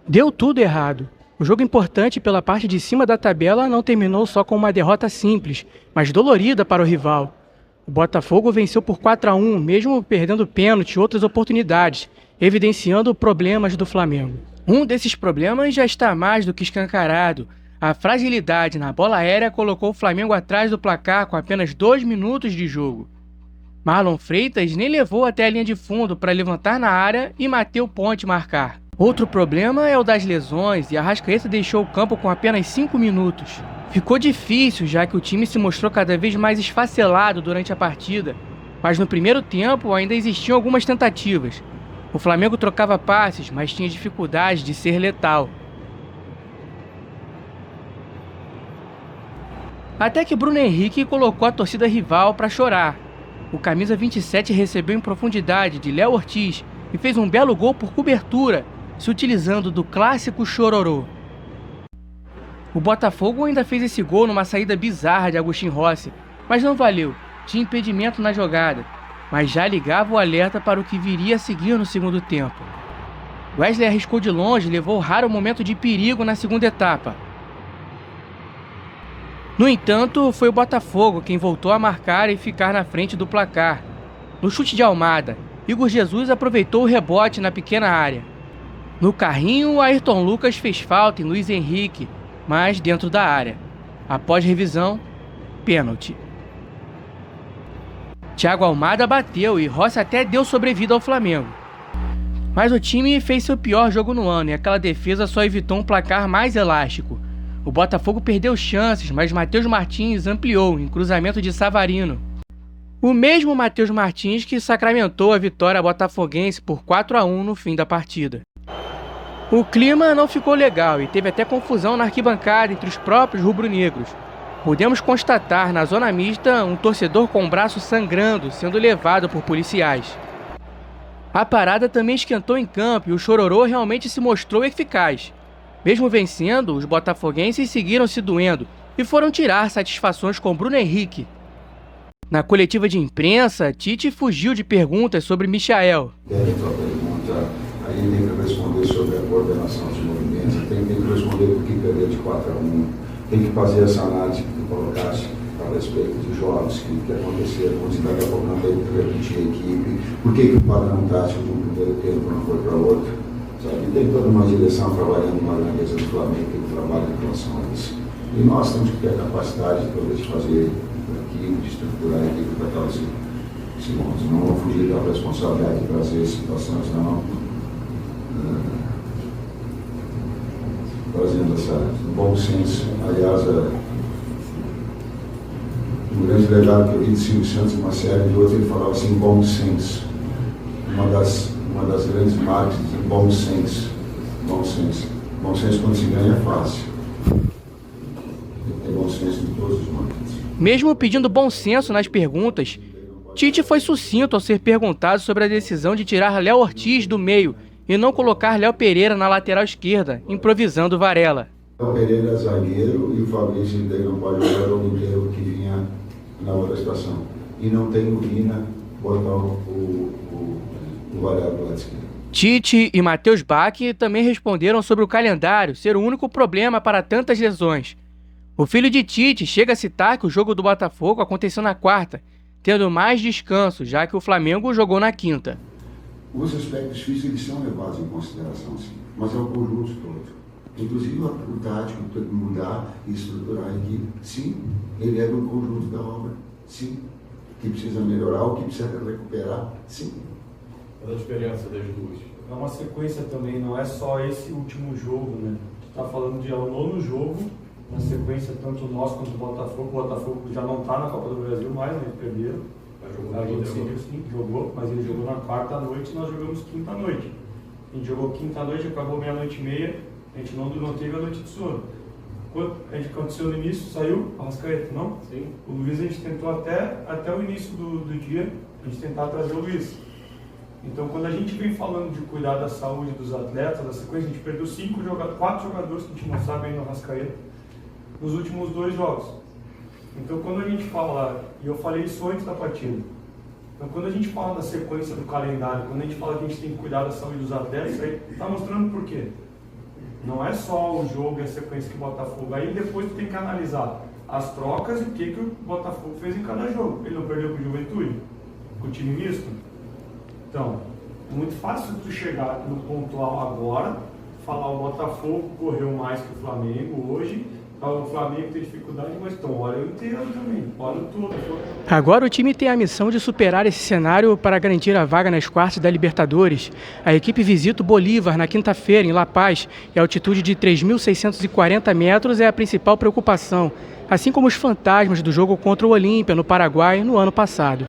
Deu tudo errado. O jogo importante pela parte de cima da tabela não terminou só com uma derrota simples, mas dolorida para o rival. O Botafogo venceu por 4-1, mesmo perdendo pênalti e outras oportunidades, evidenciando problemas do Flamengo. Um desses problemas já está mais do que escancarado. A fragilidade na bola aérea colocou o Flamengo atrás do placar com apenas 2 minutos de jogo. Marlon Freitas nem levou até a linha de fundo para levantar na área e Matheus Ponte marcar. Outro problema é o das lesões e Arrascaeta deixou o campo com apenas 5 minutos. Ficou difícil, já que o time se mostrou cada vez mais esfacelado durante a partida, mas no primeiro tempo ainda existiam algumas tentativas. O Flamengo trocava passes, mas tinha dificuldade de ser letal. Até que Bruno Henrique colocou a torcida rival para chorar. O camisa 27 recebeu em profundidade de Léo Ortiz e fez um belo gol por cobertura, se utilizando do clássico chororô. O Botafogo ainda fez esse gol numa saída bizarra de Agustin Rossi, mas não valeu, tinha impedimento na jogada, mas já ligava o alerta para o que viria a seguir no segundo tempo. Wesley arriscou de longe e levou raro momento de perigo na segunda etapa. No entanto, foi o Botafogo quem voltou a marcar e ficar na frente do placar. No chute de Almada, Igor Jesus aproveitou o rebote na pequena área. No carrinho, Ayrton Lucas fez falta em Luiz Henrique, mas dentro da área. Após revisão, pênalti. Thiago Almada bateu e Rossi até deu sobrevida ao Flamengo. Mas o time fez seu pior jogo no ano e aquela defesa só evitou um placar mais elástico. O Botafogo perdeu chances, mas Matheus Martins ampliou em cruzamento de Savarino. O mesmo Matheus Martins que sacramentou a vitória botafoguense por 4-1 no fim da partida. O clima não ficou legal e teve até confusão na arquibancada entre os próprios rubro-negros. Podemos constatar na zona mista um torcedor com o braço sangrando sendo levado por policiais. A parada também esquentou em campo e o chororô realmente se mostrou eficaz. Mesmo vencendo, os botafoguenses seguiram se doendo e foram tirar satisfações com Bruno Henrique. Na coletiva de imprensa, Tite fugiu de perguntas sobre Michael. Aí tem que responder sobre a coordenação dos movimentos, tem que responder por que perder de 4-1, tem que fazer essa análise que tu colocaste a respeito dos jogos que aconteceram, quando daqui a pouco não teve que repetir a equipe, por que o padrão tático de um primeiro tempo não foi para outro, sabe? Tem toda uma direção trabalhando uma grandeza do Flamengo que trabalha em relação a isso. E nós temos que ter a capacidade de fazer aquilo, de estruturar a equipe para aquelas segundos. Não vou fugir da responsabilidade de trazer situações, não. Trazendo essa bom senso. Aliás, um grande legado que eu vi de Silvio Santos, uma série de outros, ele falava assim, bom senso. Uma das grandes marcas de bom senso. Bom senso. Bom senso quando se ganha é fácil. Tem bom senso em todos os momentos. Mesmo pedindo bom senso nas perguntas, Tite foi sucinto ao ser perguntado sobre a decisão de tirar Léo Ortiz do meio e não colocar Léo Pereira na lateral esquerda, improvisando Varela. O Pereira é zagueiro e o Fabrício daí não pode jogar o jogo inteiro que vinha na outra situação. E não tem o Vina botar o Varela do lado esquerdo. Tite e Matheus Bach também responderam sobre o calendário ser o único problema para tantas lesões. O filho de Tite chega a citar que o jogo do Botafogo aconteceu na quarta, tendo mais descanso, já que o Flamengo jogou na quinta. Os aspectos físicos eles são levados em consideração, sim, mas é o conjunto todo. Inclusive o tático tem que mudar e estruturar a equipe. Sim, ele é do conjunto da obra. Sim, o que precisa melhorar, o que precisa recuperar. Sim. Qual a diferença das duas? É uma sequência também, não é só esse último jogo, né? Tu tá falando de ao nono jogo, na sequência tanto nós quanto o Botafogo já não está na Copa do Brasil mais, né? Eles perderam. Jogou, mas ele jogou na quarta à noite e nós jogamos quinta à noite. A gente jogou quinta à noite, acabou meia-noite e meia, a gente não teve a noite de sono. Quando a gente aconteceu no início, saiu a Arrascaeta, não? Sim. O Luiz a gente tentou até o início do dia, a gente tentar trazer o Luiz. Então quando a gente vem falando de cuidar da saúde dos atletas, da sequência, a gente perdeu 4 jogadores que a gente não sabe ainda no Arrascaeta nos últimos 2 jogos. Então quando a gente fala, e eu falei isso antes da partida, então quando a gente fala da sequência do calendário, quando a gente fala que a gente tem que cuidar da saúde dos atletas, aí está mostrando por quê. Não é só o jogo e a sequência que o Botafogo. Aí depois tu tem que analisar as trocas e o que o Botafogo fez em cada jogo. Ele não perdeu com o Juventude? Com o time misto? Então, é muito fácil tu chegar no pontual agora, falar o Botafogo correu mais que o Flamengo hoje, o Flamengo tem dificuldade, mas então olha o inteiro também, olha o todo. Agora o time tem a missão de superar esse cenário para garantir a vaga nas quartas da Libertadores. A equipe visita o Bolívar na quinta-feira, em La Paz, e a altitude de 3.640 metros é a principal preocupação, assim como os fantasmas do jogo contra o Olímpia, no Paraguai, no ano passado.